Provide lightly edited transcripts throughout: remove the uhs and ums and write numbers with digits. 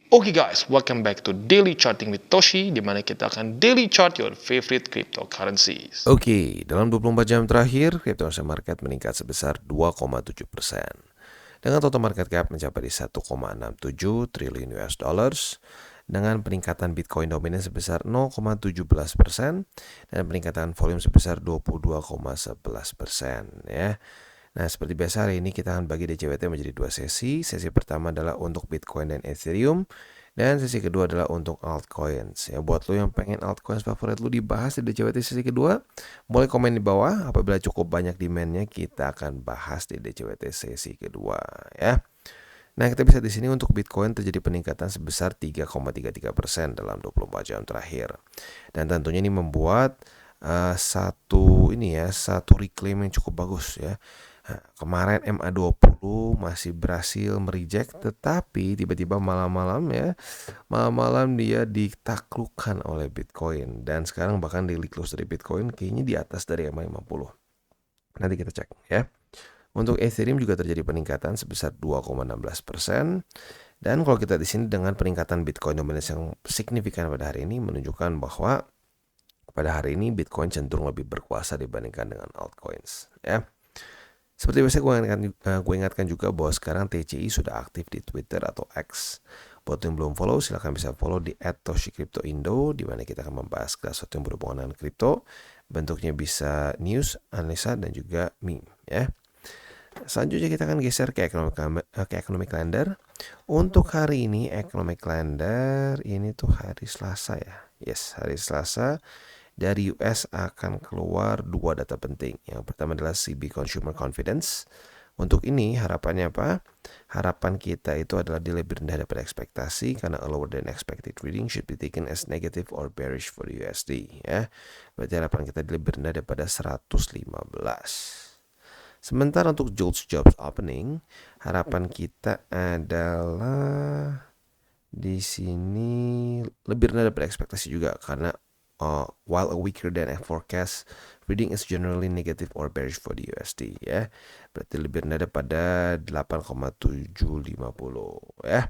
Oke guys, welcome back to Daily Charting with Toshi, di mana kita akan daily chart your favorite cryptocurrencies. Oke, dalam 24 jam terakhir, crypto Asia Market meningkat sebesar 2,7%. Dengan total market cap mencapai 1,67 triliun US dollars, dengan peningkatan Bitcoin dominan sebesar 0,17% dan peningkatan volume sebesar 22,11% ya. Nah, seperti biasa hari ini kita akan bagi DCWT menjadi dua sesi. Sesi pertama adalah untuk Bitcoin dan Ethereum, dan sesi kedua adalah untuk altcoins. Ya, buat lo yang pengen altcoins favorit lo dibahas di DCWT sesi kedua, boleh komen di bawah. Apabila cukup banyak demandnya, kita akan bahas di DCWT sesi kedua ya. Nah, kita bisa di sini untuk Bitcoin terjadi peningkatan sebesar 3,33% dalam 24 jam terakhir. Dan tentunya ini membuat satu reclaim yang cukup bagus ya. Kemarin MA20 masih berhasil mereject, tetapi tiba-tiba malam-malam dia ditaklukkan oleh Bitcoin, dan sekarang bahkan daily close dari Bitcoin kayaknya di atas dari MA50. Nanti kita cek ya. Untuk Ethereum juga terjadi peningkatan sebesar 2,16%. Dan kalau kita di sini dengan peningkatan Bitcoin dominance yang signifikan pada hari ini menunjukkan bahwa pada hari ini Bitcoin cenderung lebih berkuasa dibandingkan dengan altcoins ya. Seperti biasa gue ingatkan juga bahwa sekarang TCI sudah aktif di Twitter atau X. Buat yang belum follow, silahkan bisa follow di @toshicryptoindo, di mana kita akan membahas sesuatu yang berhubungan dengan kripto. Bentuknya bisa news, analisa, dan juga meme ya. Selanjutnya kita akan geser ke economic calendar. Untuk hari ini economic calendar ini tuh hari Selasa ya. Yes, hari Selasa. Dari US akan keluar dua data penting. Yang pertama adalah CB Consumer Confidence. Untuk ini harapannya apa? Harapan kita itu adalah dia lebih rendah daripada ekspektasi, karena a lower than expected reading should be taken as negative or bearish for the USD ya. Berarti harapan kita lebih rendah daripada 115. Sementara untuk jobs opening, harapan kita adalah di sini lebih rendah daripada ekspektasi juga, karena while a weaker than a forecast reading is generally negative or bearish for the USD ya. Berarti lebih rendah daripada 8,750 ya.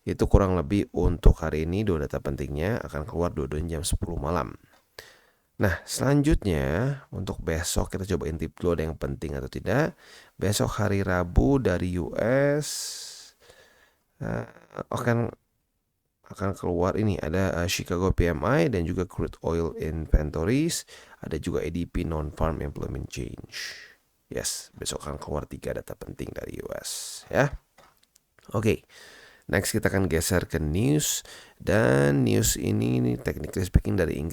Itu kurang lebih untuk hari ini. Dua data pentingnya akan keluar dua-duanya jam 10 malam. Nah, selanjutnya untuk besok kita coba intip dulu ada yang penting atau tidak. Besok hari Rabu dari US akan keluar ini ada Chicago PMI dan juga crude oil inventories, ada juga ADP non-farm employment change. Yes, besok akan keluar 3 data penting dari US ya. Oke. Next kita akan geser ke news, dan news ini technically speaking dari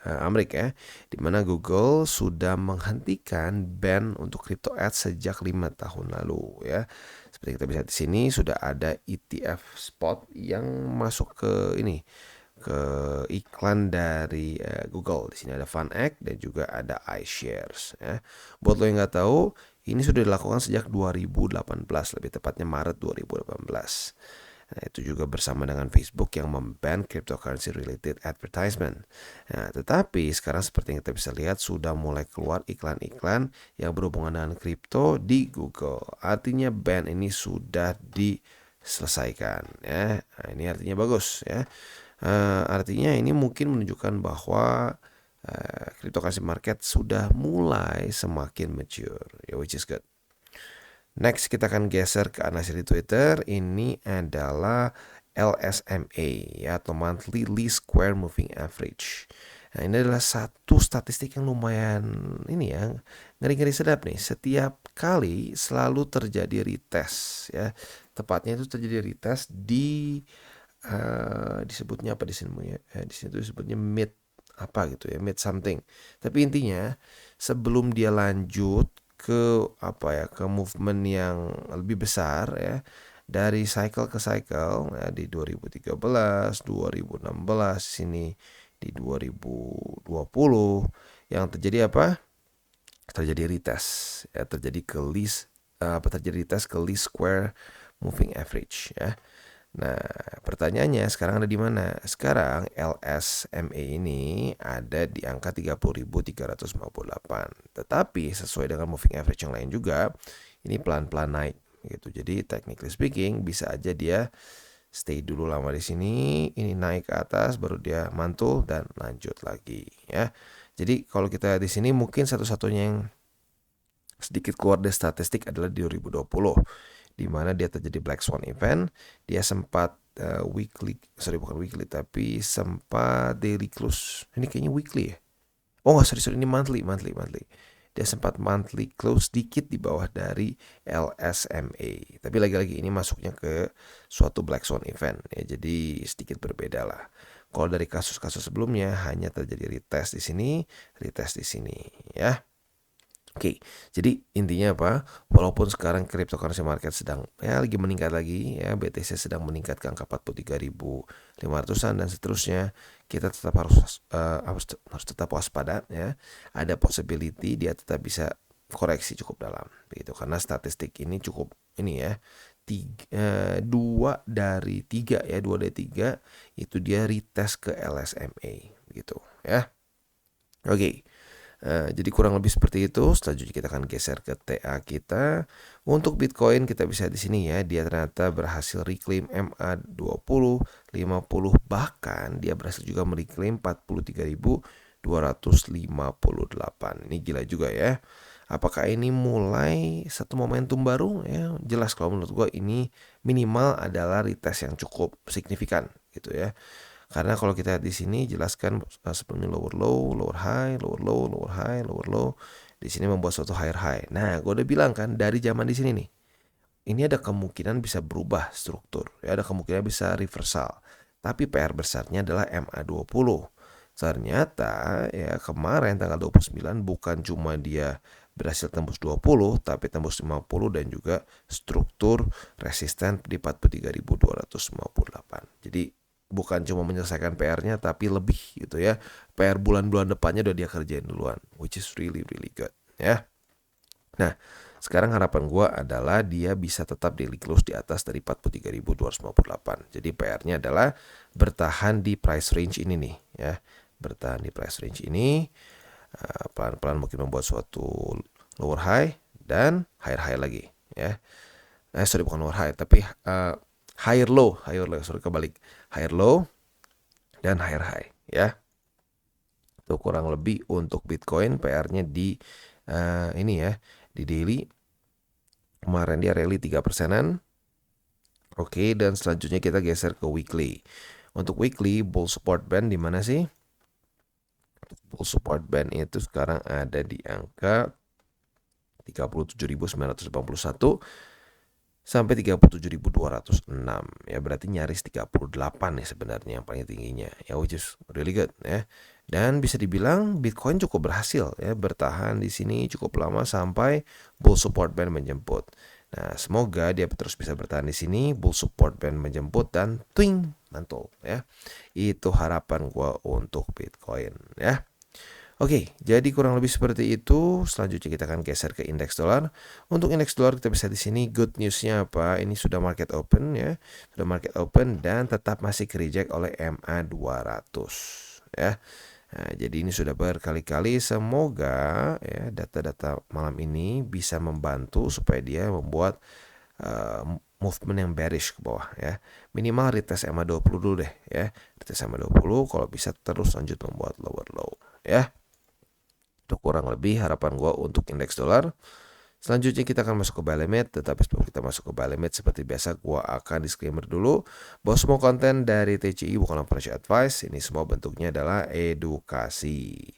Amerika ya, di mana Google sudah menghentikan ban untuk crypto ads sejak 5 tahun lalu ya. Seperti kita bisa di sini sudah ada ETF spot yang masuk ke iklan dari Google. Di sini ada FunEgg dan juga ada iShares ya. Buat lo yang nggak tahu, ini sudah dilakukan sejak 2018, lebih tepatnya Maret 2018. Nah, itu juga bersama dengan Facebook yang memban cryptocurrency related advertisement. Nah, tetapi sekarang seperti yang kita bisa lihat sudah mulai keluar iklan-iklan yang berhubungan dengan kripto di Google. Artinya ban ini sudah diselesaikan ya. Nah, ini artinya bagus ya. Artinya ini mungkin menunjukkan bahwa cryptocurrency market sudah mulai semakin mature ya, which is good. Next kita akan geser ke analisis di Twitter. Ini adalah LSMA ya, atau monthly least square moving average. Nah, ini adalah satu statistik yang lumayan ngeri-ngeri sedap nih. Setiap kali selalu terjadi retest ya. Tepatnya itu terjadi retest di disebutnya apa di sini ya? Di sini itu disebutnya mid apa gitu ya, mid something. Tapi intinya sebelum dia lanjut ke ke movement yang lebih besar ya, dari cycle ke cycle ya, di 2013, 2016, sini di 2020 yang terjadi apa? Terjadi retest ya, terjadi retest ke least square moving average ya. Nah, pertanyaannya sekarang ada di mana? Sekarang LSMA ini ada di angka 30.358. Tetapi sesuai dengan moving average yang lain juga, ini pelan-pelan naik gitu. Jadi technically speaking bisa aja dia stay dulu lama di sini, ini naik ke atas baru dia mantul dan lanjut lagi ya. Jadi kalau kita di sini mungkin satu-satunya yang sedikit keluar dari statistik adalah di 2020 di mana dia terjadi Black Swan event, dia sempat bukan weekly tapi sempat daily close. Ini kayaknya weekly ya. Oh nggak, sorry, ini monthly. Dia sempat monthly close sedikit di bawah dari LSMA. Tapi lagi-lagi ini masuknya ke suatu Black Swan event ya, jadi sedikit berbeda lah. Kalau dari kasus-kasus sebelumnya hanya terjadi retest di sini ya. Oke, jadi intinya apa? Walaupun sekarang cryptocurrency market sedang lagi meningkat lagi ya, BTC sedang meningkat ke angka 43.500-an dan seterusnya, kita tetap harus tetap waspada ya. Ada possibility dia tetap bisa koreksi cukup dalam begitu, karena statistik ini cukup ini ya. 2 dari 3 itu dia retest ke LSMA begitu ya. Oke. Jadi kurang lebih seperti itu. Selanjutnya kita akan geser ke TA kita. Untuk Bitcoin kita bisa di sini ya, dia ternyata berhasil reclaim MA20, 50, bahkan dia berhasil juga mereclaim 43.258. Ini gila juga ya. Apakah ini mulai satu momentum baru ya? Jelas kalau menurut gue ini minimal adalah retest yang cukup signifikan gitu ya. Karena kalau kita lihat di sini jelaskan sebelumnya lower low, lower high, lower low, lower high, lower low. Di sini membuat suatu higher high. Nah, gue udah bilang kan dari zaman di sini nih. Ini ada kemungkinan bisa berubah struktur, ya ada kemungkinan bisa reversal. Tapi PR besarnya adalah MA20. Ternyata ya kemarin tanggal 29 bukan cuma dia berhasil tembus 20 tapi tembus 50 dan juga struktur resisten di 43.258. Jadi bukan cuma menyelesaikan PR-nya tapi lebih gitu ya. PR bulan-bulan depannya udah dia kerjain duluan, which is really good ya. Nah, sekarang harapan gue adalah dia bisa tetap daily close di atas dari 43.258. Jadi PR-nya adalah bertahan di price range ini nih ya. Bertahan di price range ini, pelan-pelan mungkin membuat suatu lower high dan higher high lagi ya. Sorry, bukan lower high tapi higher low, sorry kebalik. Higher low dan higher high ya. Itu kurang lebih untuk Bitcoin. PR-nya di ini ya, di daily. Kemarin dia rally 3%-an. Oke, dan selanjutnya kita geser ke weekly. Untuk weekly, bull support band di mana sih? Bull support band itu sekarang ada di angka 37.981 sampai 37.206 ya, berarti nyaris 38 ya sebenarnya yang paling tingginya ya, which is really good ya. Dan bisa dibilang Bitcoin cukup berhasil ya bertahan di sini cukup lama sampai bull support band menjemput. Nah, semoga dia terus bisa bertahan di sini, bull support band menjemput dan twing mantul ya. Itu harapan gua untuk Bitcoin ya. Oke, jadi kurang lebih seperti itu. Selanjutnya kita akan geser ke indeks dolar. Untuk indeks dolar kita bisa di sini good newsnya apa? Ini sudah market open ya, sudah market open dan tetap masih reject oleh MA200 ya. Nah, jadi ini sudah berkali-kali. Semoga ya data-data malam ini bisa membantu supaya dia membuat movement yang bearish ke bawah ya. Minimal retest MA20 dulu deh ya. Retest MA20 kalau bisa terus lanjut membuat lower low ya. Itu kurang lebih harapan gue untuk indeks dolar. Selanjutnya kita akan masuk ke buy limit. Tetapi sebelum kita masuk ke buy limit, seperti biasa gue akan disclaimer dulu bahwa semua konten dari TCI bukanlah financial advice. Ini semua bentuknya adalah edukasi.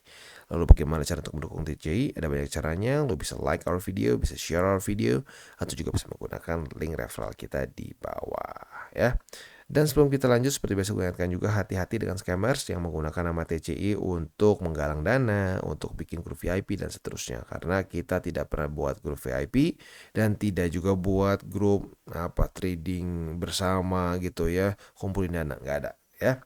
Lalu bagaimana cara untuk mendukung TCI? Ada banyak caranya. Lo bisa like our video, bisa share our video, atau juga bisa menggunakan link referral kita di bawah ya. Dan sebelum kita lanjut, seperti biasa gue ingatkan juga hati-hati dengan scammers yang menggunakan nama TCI untuk menggalang dana, untuk bikin grup VIP dan seterusnya. Karena kita tidak pernah buat grup VIP dan tidak juga buat grup trading bersama gitu ya, kumpulin dana, nggak ada ya.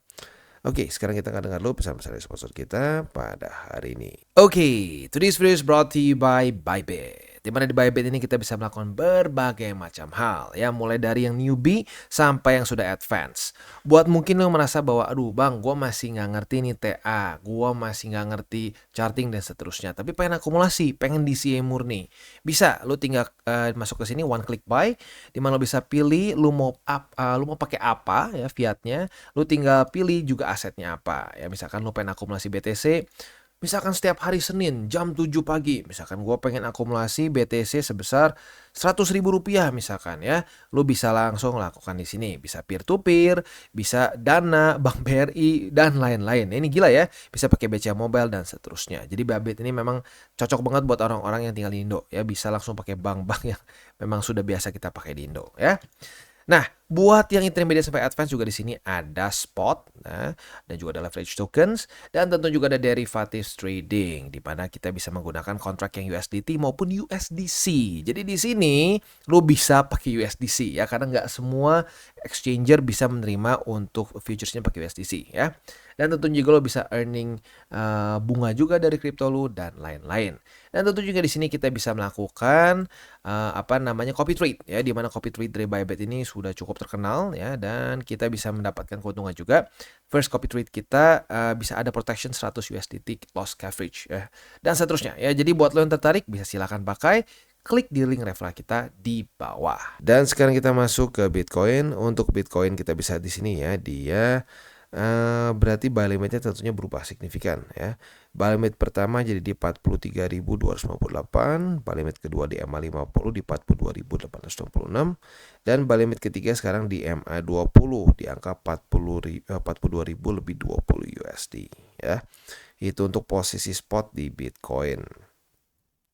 Oke, sekarang kita akan dengar dulu pesan-pesan dari sponsor kita pada hari ini. Oke, today's video is brought to you by Bybit. Dimana di Bybit ini kita bisa melakukan berbagai macam hal ya, mulai dari yang newbie sampai yang sudah advance. Buat mungkin lo merasa bahwa aduh bang, gue masih nggak ngerti nih TA, gue masih nggak ngerti charting dan seterusnya, tapi pengen akumulasi, pengen DCA murni, bisa lo tinggal masuk ke sini one click buy, dimana lo bisa pilih lo mau pakai apa ya fiatnya, lo tinggal pilih juga asetnya apa ya. Misalkan lo pengen akumulasi BTC, misalkan setiap hari Senin jam 7 pagi, misalkan gue pengen akumulasi BTC sebesar 100.000 rupiah misalkan ya, lu bisa langsung lakukan di sini, bisa peer to peer, bisa Dana, Bank BRI dan lain-lain. Ini gila ya, bisa pakai BCA Mobile dan seterusnya. Jadi Bybit ini memang cocok banget buat orang-orang yang tinggal di Indo ya, bisa langsung pakai bank-bank yang memang sudah biasa kita pakai di Indo ya. Nah, buat yang intermediate sampai advance juga di sini ada spot, nah, dan juga ada leverage tokens, dan tentu juga ada derivatives trading, di mana kita bisa menggunakan kontrak yang USDT maupun USDC. Jadi di sini lo bisa pakai USDC ya, karena nggak semua exchanger bisa menerima untuk futuresnya pakai USDC ya. Dan tentu juga lo bisa earning bunga juga dari kripto lo dan lain-lain. Dan tentu juga di sini kita bisa melakukan copy trade ya, di mana copy trade dari Bybit ini sudah cukup terkenal ya, dan kita bisa mendapatkan keuntungan juga. First copy trade kita bisa ada protection 100 USDT loss coverage ya, dan seterusnya ya. Jadi buat lo yang tertarik bisa silakan pakai, klik di link referral kita di bawah. Dan sekarang kita masuk ke Bitcoin. Untuk Bitcoin kita bisa di sini ya, dia berarti buy limitnya tentunya berubah signifikan ya. Buy limit pertama jadi di 43.258, buy limit kedua di MA50 di 42.866, dan buy limit ketiga sekarang di MA20 di angka 42.000 lebih 20 USD ya. Itu untuk posisi spot di Bitcoin.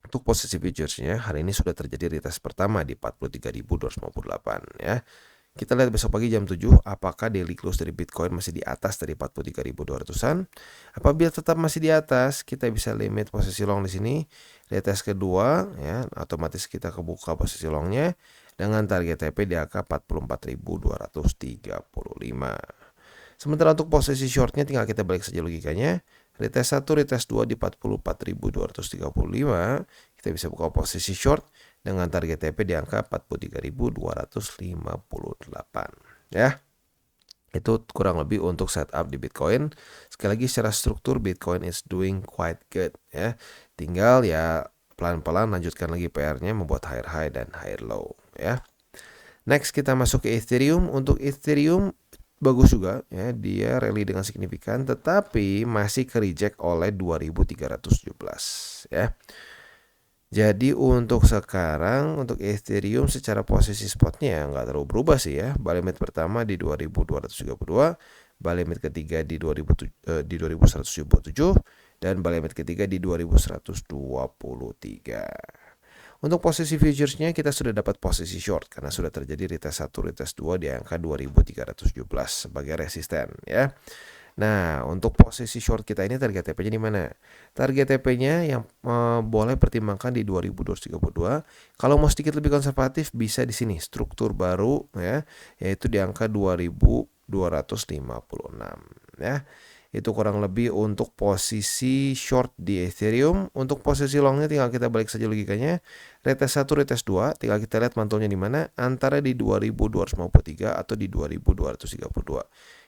Untuk posisi futuresnya hari ini sudah terjadi retest pertama di 43.258 ya. Kita lihat besok pagi jam 7 apakah daily close dari Bitcoin masih di atas dari 43.200-an. Apabila tetap masih di atas, kita bisa limit posisi long di sini. Retest kedua ya, otomatis kita kebuka posisi longnya dengan target TP di angka 44.235. Sementara untuk posisi shortnya tinggal kita balik saja logikanya. Retest 1, retest 2 di 44.235. Kita bisa buka posisi short dengan target TP di angka 43.258 ya. Itu kurang lebih untuk setup di Bitcoin. Sekali lagi secara struktur Bitcoin is doing quite good ya. Tinggal ya pelan-pelan lanjutkan lagi PR-nya, membuat higher high dan higher low ya. Next kita masuk ke Ethereum. Untuk Ethereum bagus juga ya, dia rally dengan signifikan tetapi masih ke reject oleh 2317 ya. Jadi untuk sekarang untuk Ethereum secara posisi spotnya nggak terlalu berubah sih ya. Buy limit pertama di 2232, buy limit ketiga di 2177, dan buy limit ketiga di 2123. Untuk posisi futuresnya kita sudah dapat posisi short karena sudah terjadi retest 1, retest 2 di angka 2317 sebagai resisten ya. Nah, untuk posisi short kita ini target TP-nya di mana? Target TP-nya yang boleh pertimbangkan di 2232. Kalau mau sedikit lebih konservatif bisa di sini, struktur baru ya, yaitu di angka 2256 ya. Itu kurang lebih untuk posisi short di Ethereum. Untuk posisi longnya tinggal kita balik saja logikanya. Retest 1, retest 2, tinggal kita lihat mantulnya di mana, antara di 2253 atau di 2232.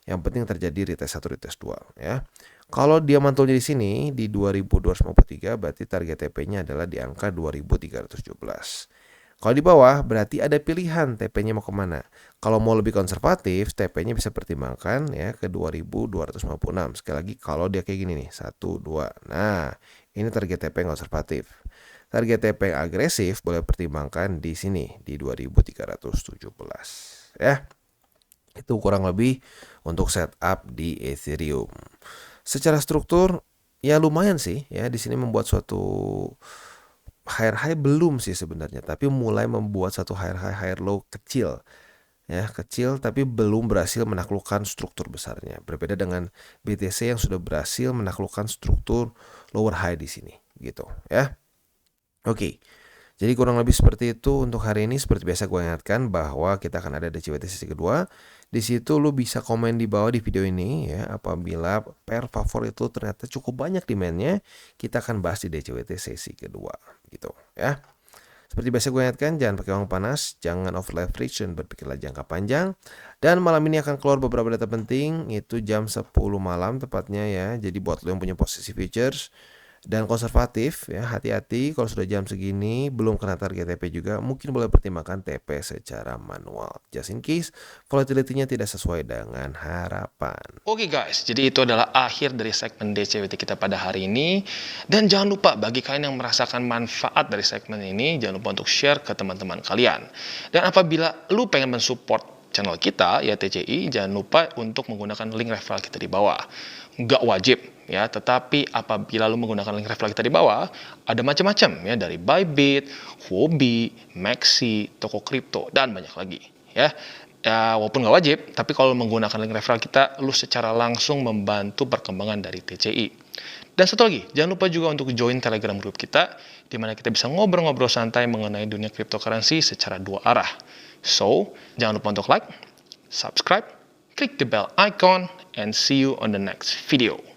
Yang penting terjadi retest 1, retest 2 ya. Kalau dia mantulnya di sini di 2253 berarti target TP-nya adalah di angka 2317. Kalau di bawah berarti ada pilihan TP-nya mau kemana. Kalau mau lebih konservatif, TP-nya bisa pertimbangkan ya ke 2256. Sekali lagi kalau dia kayak gini nih, 1, 2. Nah, ini target TP yang konservatif. Target TP yang agresif boleh pertimbangkan di sini di 2317 ya. Itu kurang lebih untuk setup di Ethereum. Secara struktur ya lumayan sih ya, di sini membuat suatu higher high belum sih sebenarnya, tapi mulai membuat satu higher high higher low kecil ya, kecil tapi belum berhasil menaklukkan struktur besarnya. Berbeda dengan BTC yang sudah berhasil menaklukkan struktur lower high di sini gitu ya. Oke. Jadi kurang lebih seperti itu untuk hari ini. Seperti biasa gue ingatkan bahwa kita akan ada DCWT sesi kedua. Di situ lu bisa komen di bawah di video ini ya, apabila pair favorit itu ternyata cukup banyak demandnya, kita akan bahas di DCWT sesi kedua gitu ya. Seperti biasa gue ingatkan, jangan pakai uang panas, jangan over leverage dan berpikirlah jangka panjang. Dan malam ini akan keluar beberapa data penting, itu jam 10 malam tepatnya ya. Jadi buat lo yang punya posisi futures dan konservatif ya, hati-hati kalau sudah jam segini belum kena target TP juga, mungkin boleh pertimbangkan TP secara manual. Just in case volatility-nya tidak sesuai dengan harapan. Oke guys, jadi itu adalah akhir dari segmen DCWT kita pada hari ini. Dan jangan lupa bagi kalian yang merasakan manfaat dari segmen ini, jangan lupa untuk share ke teman-teman kalian. Dan apabila lu pengen mensupport channel kita, ya TCI, jangan lupa untuk menggunakan link referral kita di bawah. Nggak wajib ya, tetapi apabila lu menggunakan link referral kita di bawah, ada macam-macam ya, dari Bybit, Huobi, Maxi, toko kripto, dan banyak lagi ya. Ya, walaupun nggak wajib, tapi kalau menggunakan link referral kita, lu secara langsung membantu perkembangan dari TCI. Dan satu lagi, jangan lupa juga untuk join Telegram group kita, di mana kita bisa ngobrol-ngobrol santai mengenai dunia cryptocurrency secara dua arah. So, jangan lupa untuk like, subscribe, klik the bell icon, and see you on the next video.